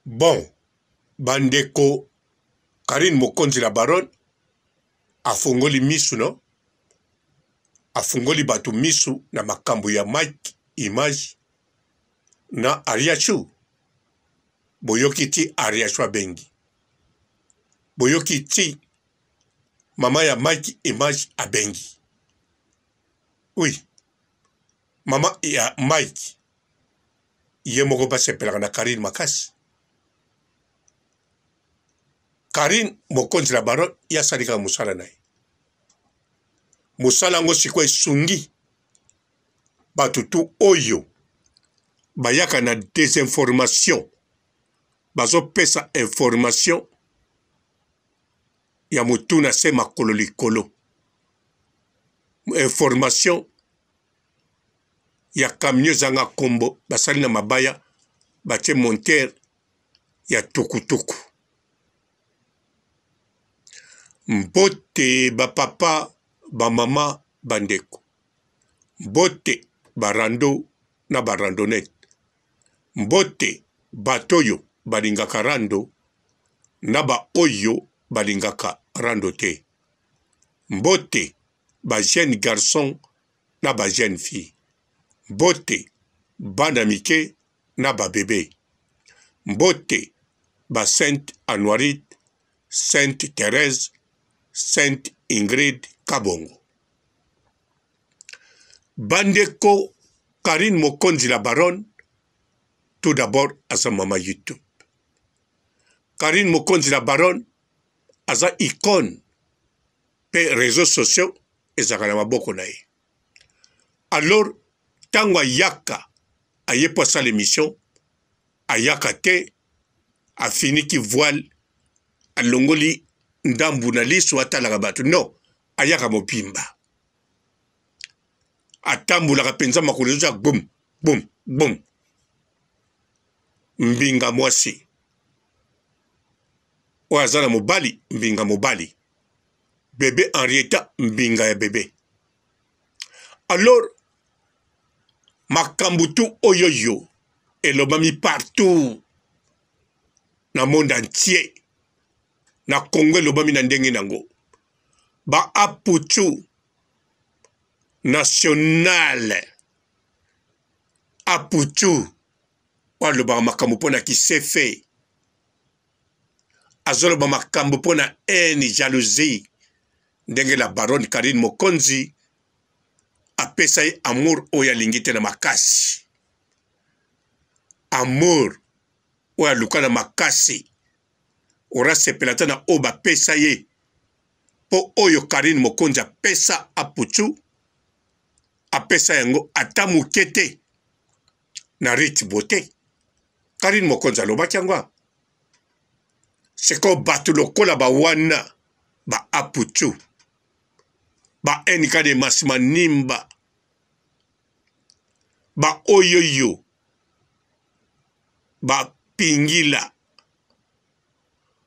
Bon, bandeko Karine Mokonzi la baronne afungoli misu no? Afungoli batu misu na makambo ya Mike Image na Ariachu. Boyoki ti Ariachu abengi. Boyoki ti mama ya Mike Image abengi. Oui. Mama ya Mike ye moko pa sepelaka na Karine makasi. Karine Mokonzi la baronne ya salika musala naye. Musala ngo siko esungi batutu oyo bayaka na désinformation bazo pesa information ya mutuna se makolo likolo information ya camion zanga kombo basali na mabaya batie monteur ya tukutuku. Mbote ba papa ba mama bandeko, mbote barando na barandonete, mbote batoyo balingaka rando na ba oyo balingaka rando te, mbote ba jeune garçon na ba jeune fille, mbote bana mike na ba bébé, mbote ba Sainte Anoirite, Sainte Thérèse, Sainte Ingrid Kabongo. Bandeko Karine Mokonzi la baronne, tout d'abord à sa maman YouTube. Karine Mokonzi la baronne, à sa icône, pe réseaux sociaux, et sa maboko na ye. Alors, tango yaka, aye pas sa l'émission, ayaka te, a fini ki voile, a longoli ndambu na lisu atalaka batu. Non, ayaka mopimba. Atambulaka penza makolo za boum, boum, boum. Mbinga mwasi. Oazana mobali, mbinga mobali. Bébé Henrietta, mbinga ya bébé. Alors, makambutu oyoyo, elobami partout, na monde entier, na Congo elobami na ndenge nango. Ba aputu, national, aputu, waloba makambo pona ki sefe, azoloba makambo pona haine, jalousie, ndenge la baronne Karine Mokonzi, apesa ye amour oya lingite na makasi. Amour oya luka na makasi. Ora sepelata na oba pesa ye. Po oyo Karine Mokonzi apesa aputu, apesa yango atamu kete na rite bote. Karine Mokonzi alobaki yango. Seko batu lokola ba wana ba aputu. Ba enika de masima nimba. Ba oyoyo. Ba pingila.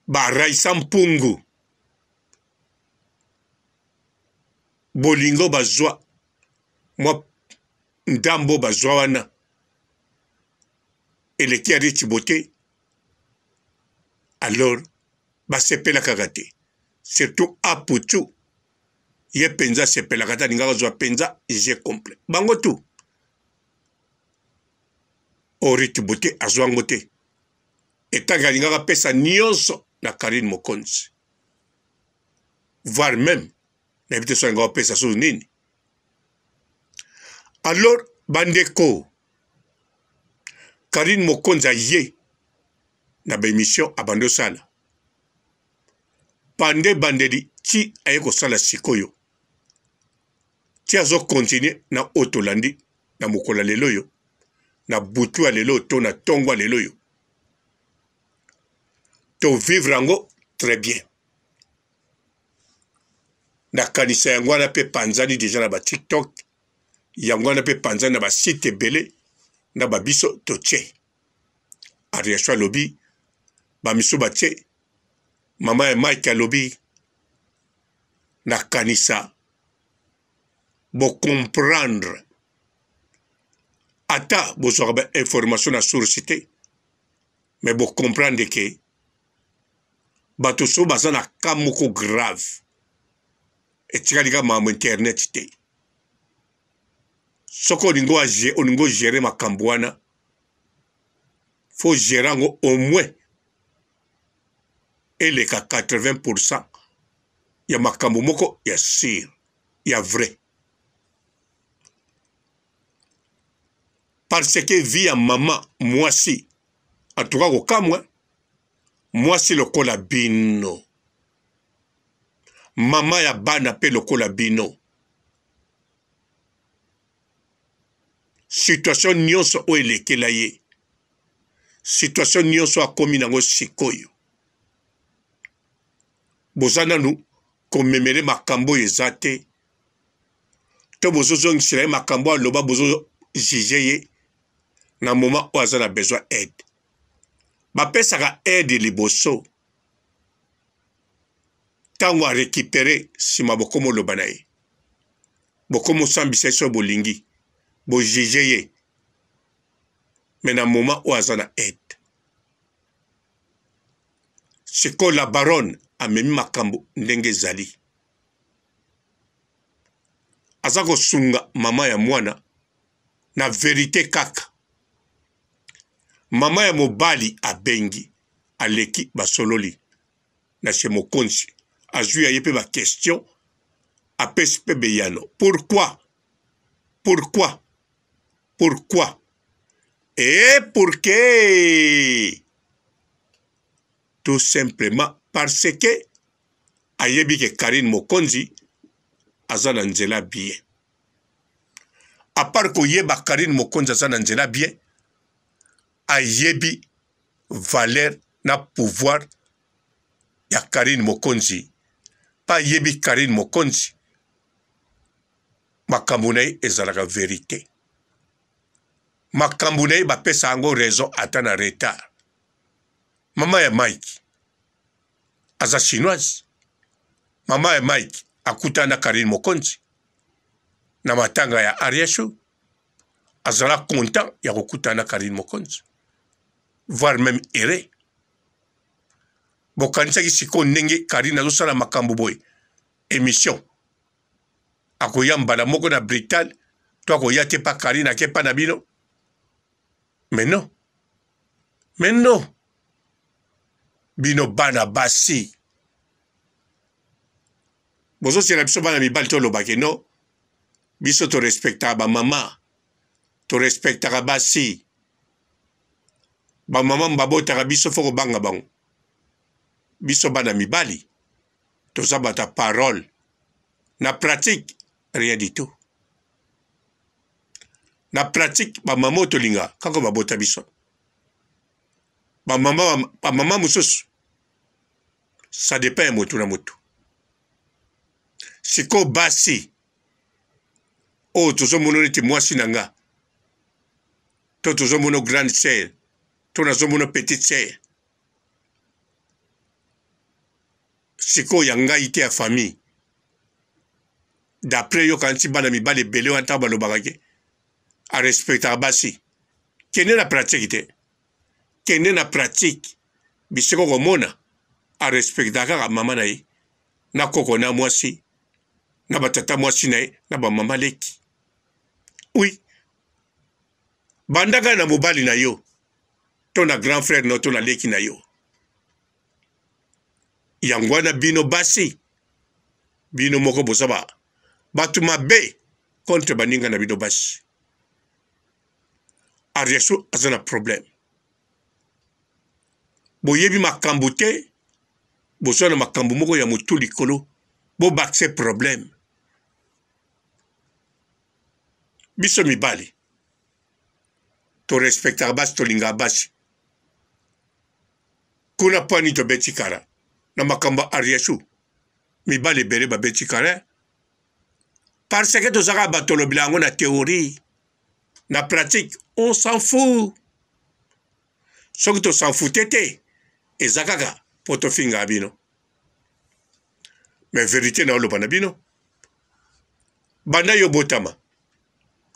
Ba raisa mpungu. Bolingo bazwa. Mwa ndambo bazwa wana. Eleki ya rite bote. Alors, basepela kagate. Surtout aputu. Ye penza sepela kata ninga zwa penza je complet. Bango tu. Oriti bote azwango te. Etanga ninga pesa nyonso na Karine Mokonzi. Voire même na ebite so ninga pesa so nini. Alors bandeko Karine Mokonzi ye na ba émission abando sala. Pande bandeli ti ayeko sala sikoyo. Ti azo continuer na otolandi na mukola lelo yo. Na butu ya lelo to na tongwa lelo yo. To vivre ango très bien. Na kanisa yango na pe panzani déjà na ba TikTok. Yango na pe panzani na ba site belé na ba biso to tche. Ariaswa lobby ba miso ba tche. Mama ya Mike lobby na kanisa. Bo comprendre. Ata bo soba information na source te. Mais vous comprenez que bato so baza na cas moko grave etikali ka makambo internet te soko olingo gérer makambo wana faut gérer yango au moins eleka 80% ya makambo moko ya sûr ya vrai parce que vie ya mama mwasi atuka kokamwa mwasi lokola bino mama ya bana pe lokola bino situation nyonso o elekela ye situation nyonso akomi nango sikoyo boza nanu komemele makambo eza te to bozozongisela ye makambo aloba bozojuge ye na moment oyo aza na besoin aide bapesaka aide liboso ntango arécupere nsima bokomo loba na ye bokomo osambisa ye so bolingi bojuge ye me na moment oyo aza na aide sikoyo la baronne amemi makambo ndenge ezali aza kosunga mama ya mwana na verite kaka mama ya mobali abengi aleki basololi na chez mokonzi azwi ye mpe bakestion apesi mpe beyano pourquoi et pour que tout simplement parce que ayebi ke Karine Mokonzi aza na nzela bien à part koyeba Karine Mokonzi aza na nzela bien ayebi valeur na pouvoir ya Karine Mokonzi pa yebi Karine Mokonzi makambo na ye ezalaka vérité makambo na ye bapesa yango raison ata na retard mama ya Mike aza chinoise mama ya Mike akutana na Karine Mokonzi na matanga ya Ariasho azala content ya kokutana na Karine Mokonzi voire même heureux bokanisaki sikoyo ndenge Karine azosala makambo boye émission akoya mbala moko na Brital to akoya te pa Karine ake pa na bino mais non bino bana basi bozo sila biso bana mibali to lobake no biso to respecta ba mama to respecta basi ba mama mbabota biso foko banga bango biso bana mibali to sabata parole na pratique rien du tout na pratique ba mama tolinga kako babota biso ba mama mususu ça dépend motu na motu siko basi o tozomona neti mwasi na nga to tozomona grande sœur to nazomona petite sœur siko ya ngai te ya famille d'après yo kanti bana mibali ebele wana ntango balobaka ke arespectaka basi kende na pratique te kende na pratique bisiko komona arespectaka kaka mama na ye na koko na mwasi na batata mwasi na ye na bamama leki oui bandaka na mobali na yo to na grand frère no to na leki na yo yango wana bino basi bino moko bosaba batu mabe contre baninga na bino basi Ariasho aza na problème boyebi makambo te bozwa na makambo moko ya motu likolo bobakise problème biso mibali to respectaka basi tolingaka basi kuna pani tobeti kara na makambo Ariasho mibali ebele babeti kara parce que tozaka bato lobila yango na théorie na pratique on s'en fout soki to s'en foutait te eza kaka po tofinga bino mais vérité na oloba na bino banda yo botama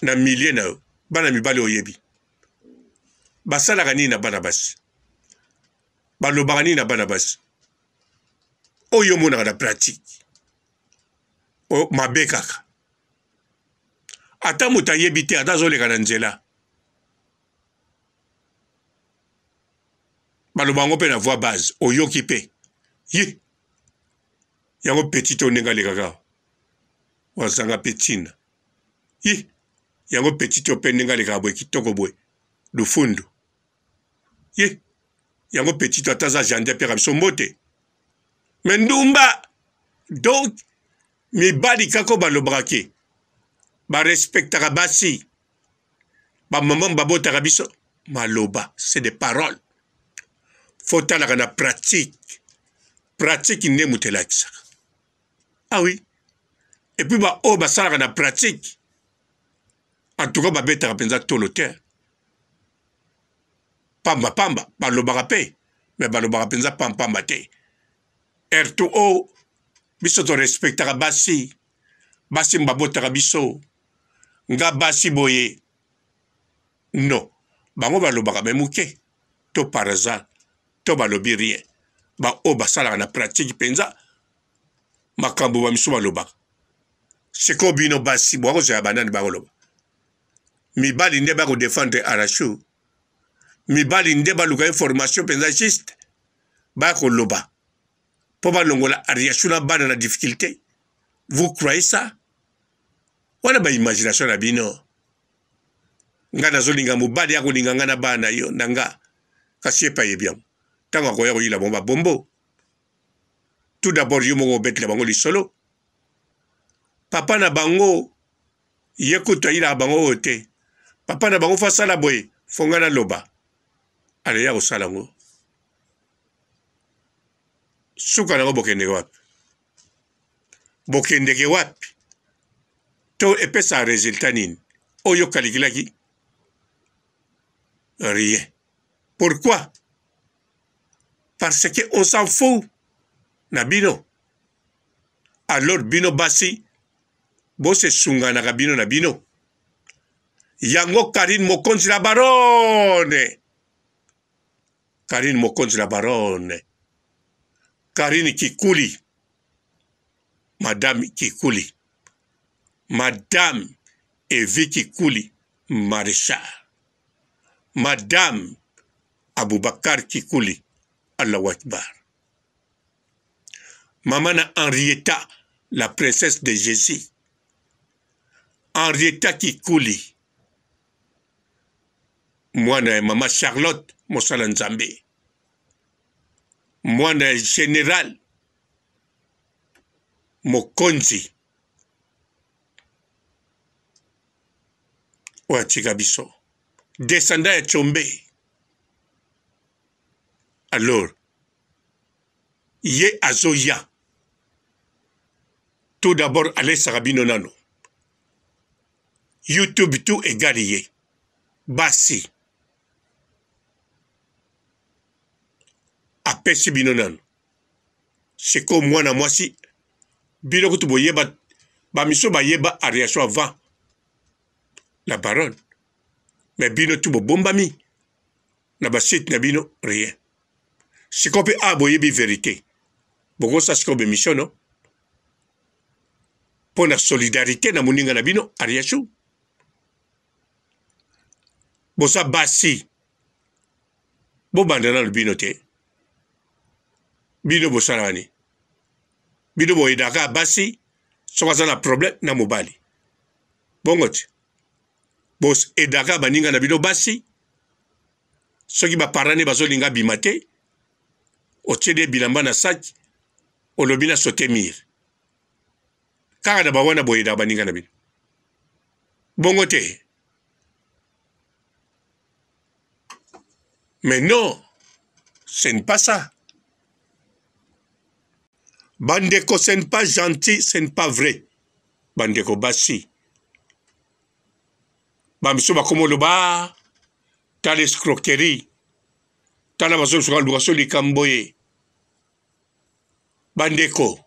na milie na yo bana mibali oyebi basalaka nini na bana basi balobaka nini na bana basi oyo omonaka na pratique mabe kaka ata moto ayebi te ata azoleka na nzela baloba yango mpe na voix base oyoki mpe ye yango petit to ndenge alekaka wazanga mpe ntina ye yango petit to mpe ndenge alekaka boye kitoko boye lufundu ye yango petit to ata aza jardin mpe biso mbote me ndumba donc mibali kako balobaka ke barespectaka basi bamama babotaka biso maloba c'est des paroles faut talaka na pratique nde moto elakisaka ah oui et puis baoyo basalaka na pratique en tout cas babetaka mpenza tolo te pamba balobaka mpe me balobaka mpenza pamba te ertu o biso torespectaka basi mbabotaka biso nga basi boye non bango balobaka me moke to par hasard to balobi rien baoyo basalaka na pratique mpenza makambo bamiso balobaka siko bino basi bwakozala banani bakoloba mibali nde bakodefendre arashu mibali nde baluka information mpenza juste bakoloba mpo balongola ariashu na bana na difficulté vous croyez ça wana baimagination na bino nga nazolinga mobali akolinga nga na bana yo na nga kasi epa yebi yango ntango akoya koyila bango babombo tout d'abord yo moko obetela bango lisolo papa na bango ye kutu ayilaka bango oyo te papa na bango fo asala boye fo nga naloba aleya kosala yango suka nango bokendeke wapi bokendeke wapi to epesa resultat nini oyo kalikilaki rien pourquoi parce que on s'en fout na bino alors bino basi bose sunganaka bino na bino yango Karine Mokonzi la Baronne Karine Mokonzi la Baronne Karine Kikuli Madame Kikuli Madame Evi Kikuli Maréchal Madame Aboubakar Kikuli Allahu Akbar Maman Henrietta la princesse de Jésus Henrietta Kikuli mwana Maman Charlotte Mosala Nzambe mwana Général Mokonzi Ouachika biso descendant ya Tchombe alors ye azoya tout d'abord allez sarabino nano YouTube tout égal ye basi apesi bino nano seko mwana mwasi bino kutu boyeba bamiso bayeba ariaso avant la baronne mais bino tu bobombami na basite na bino rien seko mpe boyebi vérité bokosa seko bemission no mpo na solidarité na moninga na bino ariasu bosa basi bobanda nano bino te bino bosalaka nini bino boyedaka basi soko aza na problème na mobali bongo ti boyedaka baninga na bino basi soki baparane bazolinga bima te otie de bilamba na saki olobi na sote mire kaka na bawana boyedaka baninga na bino bongo te mais non ce n'est pas ça. Bandeko, ce n'est pas gentil, ce n'est pas vrai. Bandeko basi. Bamiso bakomo loba, tal escroquerie, tal amazon sur l'ouasso li kamboye. Bandeko.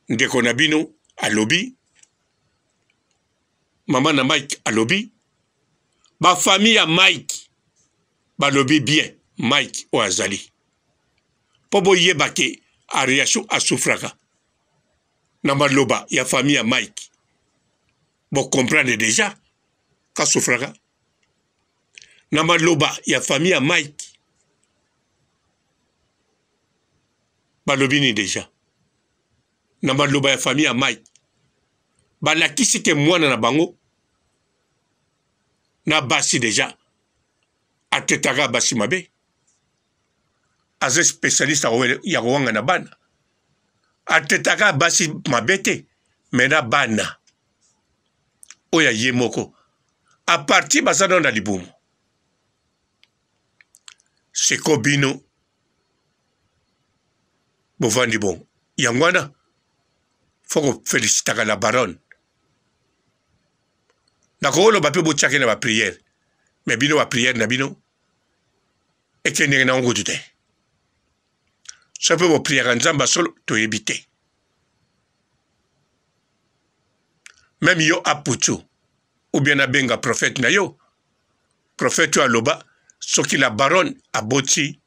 Ndeko nabino, alobi. Maman na Mike, alobi. Ba famille à Mike, balobi bien. Mike ou azali. Pobo yebake a réaction à Soufraka. Namaloba, il y a famille à Mike. Vous comprenez déjà qu'à Soufraka. Namaloba, il y a famille à Mike. Balobini déjà. Namaloba, il y a famille à Mike. Balaki si que moi na bango. Na basi déjà. Atetaga basi mabe. As a spécialiste ya wanga na bana. Atetaga basi mabete. Mena bana. Oya yemoko. A partir basada na libumu. Seko bino. Bovandi bon. Yangwana. Faut féliciter la baronne. Nakolo bape bo tchake na ba prière. Mais bino ba prière na bino. Et que n'y na ngo dute. Ça peut vous prier en Zamba solo to éviter. Même yo apuchu. Ou bien a benga prophète na yo. Prophète a loba. Soki la baronne a boti.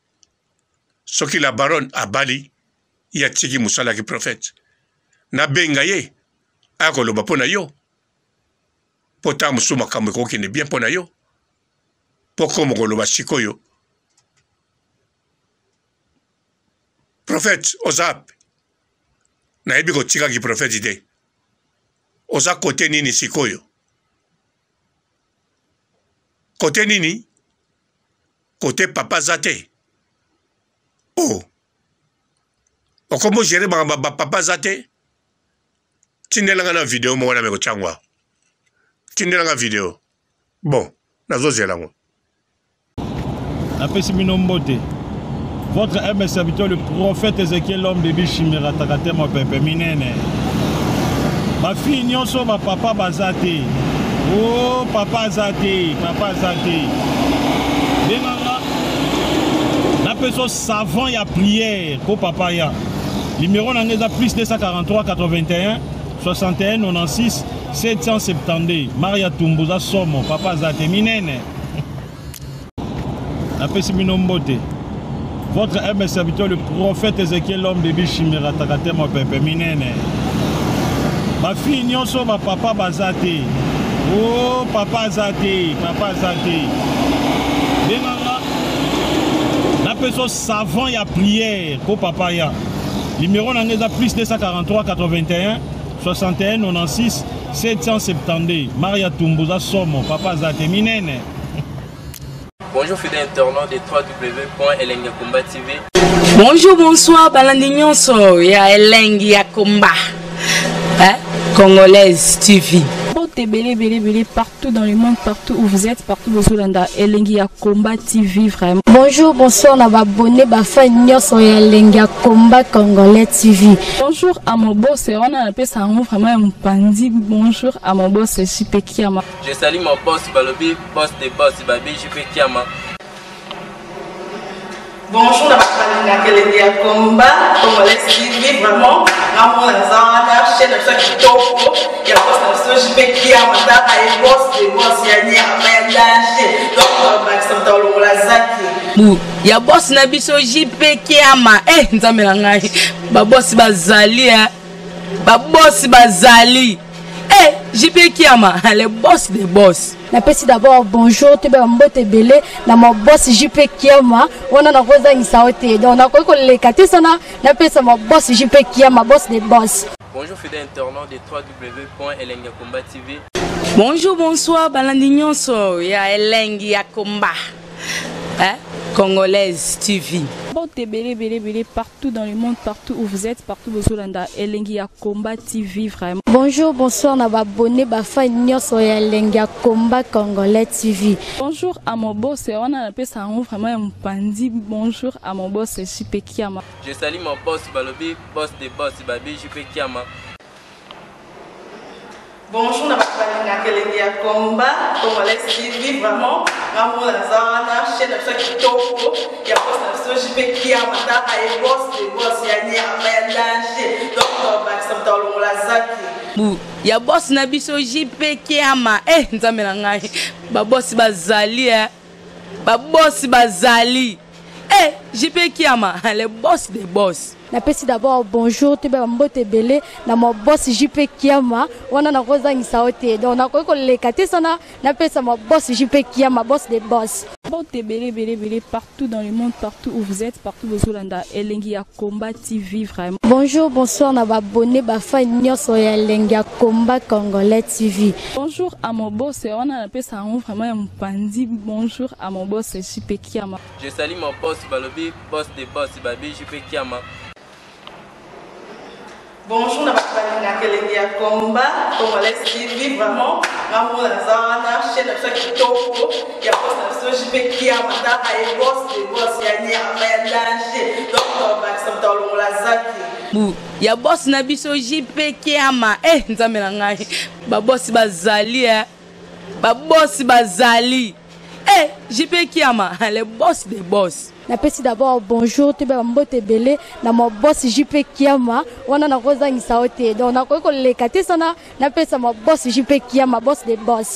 Soki la baronne a bali. Ya tiki musala ki prophète. Na benga ye. Ako loba pona yo. Pota musuma kameko ki ne bien pona yo. Poko moko loba siko yo. Prophète, Ozap. Na ebi ko tika ki prophète ide. Oza kote nini sikoyo. Kote nini? Kote papa zate. Oh. Okomo jere ba papa zate. Tindela na video mo wana meko changwa. Tindela na video. Bon, nazo zela ngo. Napesi bino mbote. Votre aime serviteur, le prophète Ézéchiel, l'homme de Bishimira, Takate, mon pépé, minene. Ma fille, nyonso, ma papa, bazate. Oh, papa, zate, papa, zate. Demanga, la personne savant, il y a prière, pour papa, ya. Numéro, on a plus 243 81 61 96 772. Maria Tumbuza, Somo, papa, zate, minene. Napesi bino mbote. Votre aime serviteur, le prophète Ézéchiel, l'homme de Bishimira, Takate, mon pépé, minene. Ma fille, nyonso, ma papa, bazate. Oh, papa, zate, papa, zate. Demanga, la personne savant, il y a prière, pour papa, ya. Numéro, on a plus 243 81 61 96 772. Maria Tumbuza, Somo, papa, zate, minene. Bonjour fidèles internautes de www.elengiakomba TV. Bonjour, bonsoir, balandi nyonso ya Elengi ya Komba. Congolaise TV. Belé partout dans le monde, partout où vous êtes, partout où vous êtes, Elengi ya Komba TV vraiment. Bonjour, bonsoir, on va abonner à nyonso ya Elengi ya Komba Congolais TV. Bonjour à mon boss, on a appelé ça vraiment un pandi. Bonjour à mon boss, JP Kiama. Je salue mon boss Balobi, boss de boss Babi, JP Kiama. Bonjour, à Elengi ya Komba Congolais TV vraiment. Amour na chaîne de qui topo, il y a boss JP Kiama, et boss de boss ya ni danger. Donc Maxime Tolo la zaki. Ya boss na biso JP Kiama. Nzambe na ngai. Ba boss bazali ba boss bazali. JP Kiama, le boss des boss. Napesi d'abord bonjour, tu es mbote belé na mon boss JP Kiama. On a rosa ngisaote. Donc on a ko le kati sana napesa mon boss JP Kiama, boss des boss. Bonjour fidèles internautes de www.elengiakomba TV. Bonjour, bonsoir, balandi nyonso ya Elengi ya Komba. Congolaise TV. Belé partout dans le monde, partout où vous êtes, partout où vous êtes, Elengi ya Komba TV vraiment. Bonjour, bonsoir, on va abonner à nyonso ya Elengi ya Komba Congolais TV. Bonjour à mon boss, on a appelé ça vraiment un pandi. Bonjour à mon boss, JP Kiama. Je salue mon boss Balobi, boss de boss Babi, JP Kiama. Bonjour, à Elengi ya Komba Congolais TV vraiment. Amour na chaîne de qui topo, il y a boss JP Kiama, et boss de boss ya ni danger. Donc Maxime Tolo la zaki. Ya boss na biso JP Kiama. Nzambe na ngai. Ba boss bazali ba boss bazali. Eh, JP Kiama, le boss des boss. Napesi d'abord bonjour, tu peux mbote belé na mon boss JP Kiama, wana na koza ngisaote. Donc na ko lekate sana napesa mon boss JP Kiama, boss des boss. Mbote belé partout dans le monde, partout où vous êtes, partout où vous êtes, Elengi ya Komba TV vraiment. Bonjour, bonsoir na ba abonné ba fan nyonso ya Elengi ya Komba Congolais TV. Bonjour à mon boss, on a appelé ça vraiment un pandi. Bonjour à mon boss JP Kiama. Je salue mon boss Balobi, boss des boss, Babi JP Kiama. Bonjour, na bakubali Elengi ya Komba Congolais TV vraiment. Maman Lazana, chaîne de kitoko, ya boss na JP Kiama, ta ay boss des boss ya ni ya danger. Donc on va s'entendre long la zaki. Ya boss na biso JP Kiama. Eh, nzambe na ngai. Ba boss bazali Ba boss bazali. Eh, JP Kiama, le boss des boss. Napesi d'abord bonjour, tu peux mbote belé na mon boss JP Kiama, wana na koza ngisaote. Donc na ko lekate sana napesa mon boss JP Kiama, boss des boss.